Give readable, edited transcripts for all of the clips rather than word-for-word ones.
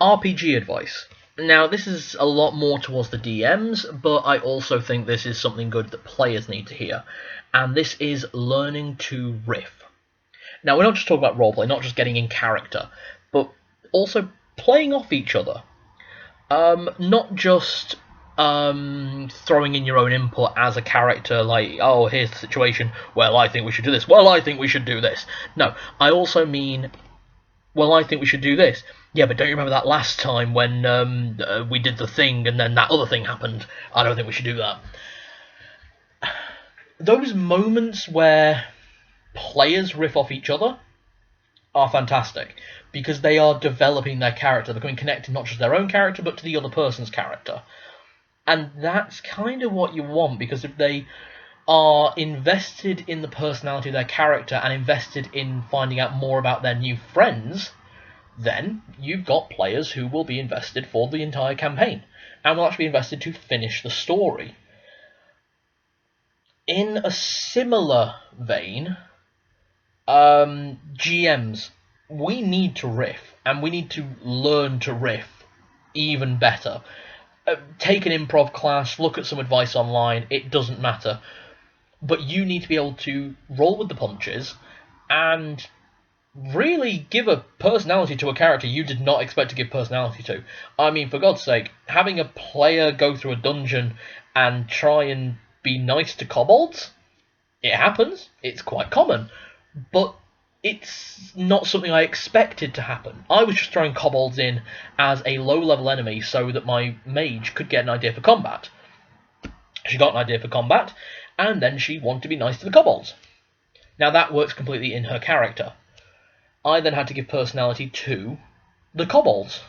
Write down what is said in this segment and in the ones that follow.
RPG advice. Now, this is a lot more towards the DMs, but I also think this is something good that players need to hear, and this is learning to riff. Now, we're not just talking about roleplay, not just getting in character, but also playing off each other. Not just throwing in your own input as a character, like, oh, here's the situation, well, I think we should do this, well, I think we should do this. No, I also mean, well, I think we should do this. Yeah, but don't you remember that last time when we did the thing and then that other thing happened? I don't think we should do that. Those moments where players riff off each other are fantastic, because they are developing their character, becoming connected not just to their own character, but to the other person's character. And that's kind of what you want, because if they are invested in the personality of their character and invested in finding out more about their new friends, then you've got players who will be invested for the entire campaign, and will actually be invested to finish the story. In a similar vein, GMs, we need to riff, and we need to learn to riff even better. Take an improv class, look at some advice online, it doesn't matter. But you need to be able to roll with the punches and really give a personality to a character you did not expect to give personality to. I mean, for God's sake, having a player go through a dungeon and try and be nice to kobolds, it happens, it's quite common, but it's not something I expected to happen. I was just throwing kobolds in as a low-level enemy so that my mage could get an idea for combat. She got an idea for combat, and then she wanted to be nice to the kobolds. Now that works completely in her character. I then had to give personality to the kobolds.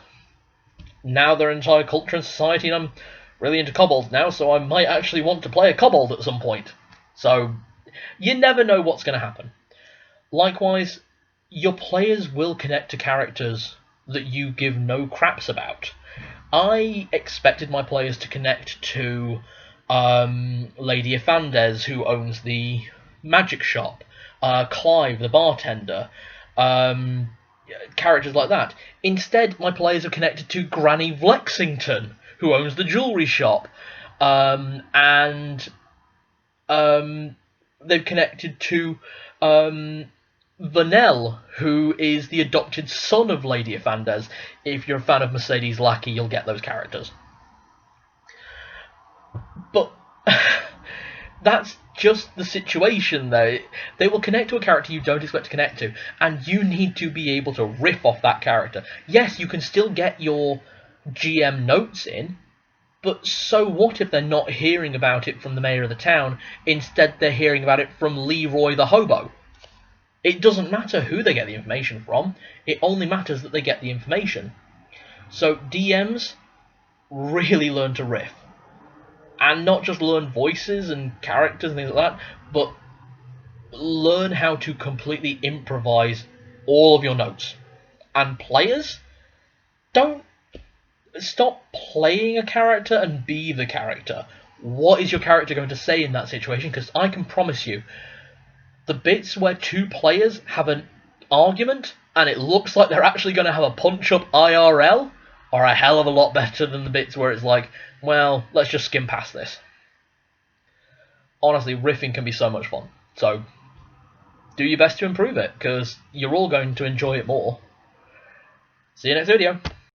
Now they're an entire culture and society, and I'm really into kobolds now, so I might actually want to play a kobold at some point. So, you never know what's going to happen. Likewise, your players will connect to characters that you give no craps about. I expected my players to connect to Lady Afandes, who owns the magic shop, Clive, the bartender, characters like that. Instead, my players have connected to Granny Vlexington, who owns the jewellery shop, and they've connected to Vanel, who is the adopted son of Lady Afandes. If you're a fan of Mercedes Lackey, you'll get those characters. But that's just the situation, though. They will connect to a character you don't expect to connect to, and you need to be able to riff off that character. Yes, you can still get your GM notes in, but so what if they're not hearing about it from the mayor of the town? Instead, they're hearing about it from Leroy the hobo. It doesn't matter who they get the information from, it only matters that they get the information. So DMs, really learn to riff. And not just learn voices and characters and things like that, but learn how to completely improvise all of your notes. And players, don't stop playing a character and be the character. What is your character going to say in that situation? Because I can promise you, the bits where two players have an argument and it looks like they're actually going to have a punch-up IRL are a hell of a lot better than the bits where it's like, well, let's just skim past this. Honestly, riffing can be so much fun. So, do your best to improve it, because you're all going to enjoy it more. See you next video.